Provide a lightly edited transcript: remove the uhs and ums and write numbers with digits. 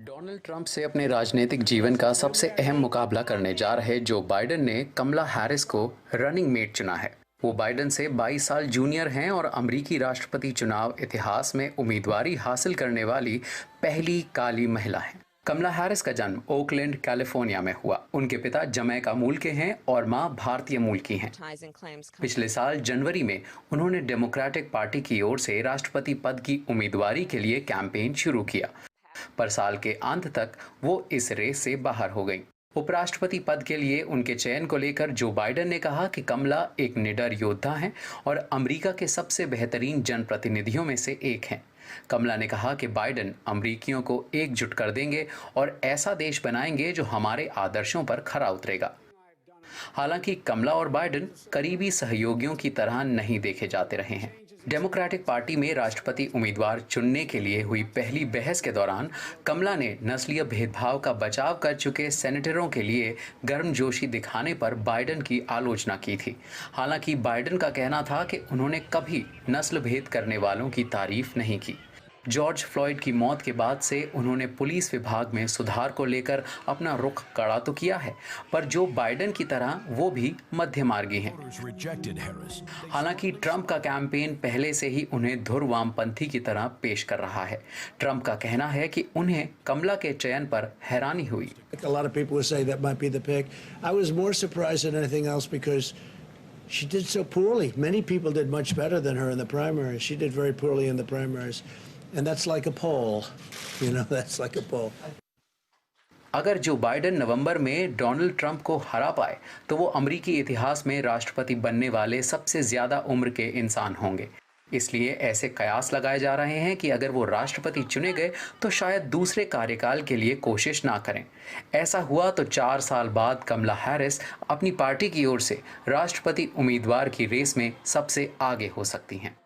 Donald Trump से अपने राजनीतिक जीवन का सबसे अहम मुकाबला करने जा रहे जो बाइडेन ने कमला हैरिस को रनिंग मेट चुना है। वो बाइडेन से 22 साल जूनियर हैं और अमेरिकी राष्ट्रपति चुनाव इतिहास में उम्मीदवारी हासिल करने वाली पहली काली महिला हैं। कमला हैरिस का जन्म ओकलैंड, कैलिफोर्निया में हुआ। उनके पिता जमैका मूल के हैं और मां भारतीय मूल की हैं। पिछले साल जनवरी में उन्होंने डेमोक्रेटिक पार्टी की ओर से राष्ट्रपति पद की उम्मीदवारी के लिए कैंपेन शुरू किया, पर साल के अंत तक वो इस रेस से बाहर हो गई। उपराष्ट्रपति पद के लिए उनके चयन को लेकर जो बाइडेन ने कहा कि कमला एक निडर योद्धा हैं और अमेरिका के सबसे बेहतरीन जनप्रतिनिधियों में से एक हैं। कमला ने कहा कि बाइडेन अमेरिकियों को एकजुट कर देंगे और ऐसा देश बनाएंगे जो हमारे आदर्शों पर खरा उतरेगा। हालांकि कमला और बाइडेन करीबी सहयोगियों की तरह नहीं देखे जाते रहे हैं। डेमोक्रेटिक पार्टी में राष्ट्रपति उम्मीदवार चुनने के लिए हुई पहली बहस के दौरान कमला ने नस्लीय भेदभाव का बचाव कर चुके सेनेटरों के लिए गर्मजोशी दिखाने पर बाइडेन की आलोचना की थी। हालांकि बाइडेन का कहना था कि उन्होंने कभी नस्ल भेद करने वालों की तारीफ नहीं की। जॉर्ज फ्लॉयड की मौत के बाद से उन्होंने पुलिस विभाग में सुधार को लेकर अपना रुख कड़ा तो किया है, पर जो बाइडेन की तरह वो भी मध्यमार्गी हैं। हालांकि ट्रंप का कैंपेन पहले से ही उन्हें धुर वामपंथी की तरह पेश कर रहा है। ट्रंप का कहना है कि उन्हें कमला के चयन पर हैरानी हुई। She did so poorly. Many people did much better than her in the primaries. She did very poorly in the primaries. And that's like a poll. That's like a poll. अगर जो बाइडेन नवंबर में Donald Trump को हरा पाए तो वो अमेरिकी इतिहास में राष्ट्रपति बनने वाले सबसे ज़्यादा उम्र के इंसान होंगे। इसलिए ऐसे कयास लगाए जा रहे हैं कि अगर वो राष्ट्रपति चुने गए तो शायद दूसरे कार्यकाल के लिए कोशिश ना करें। ऐसा हुआ तो 4 साल बाद कमला हैरिस अपनी पार्टी की ओर से राष्ट्रपति उम्मीदवार की रेस में सबसे आगे हो सकती हैं।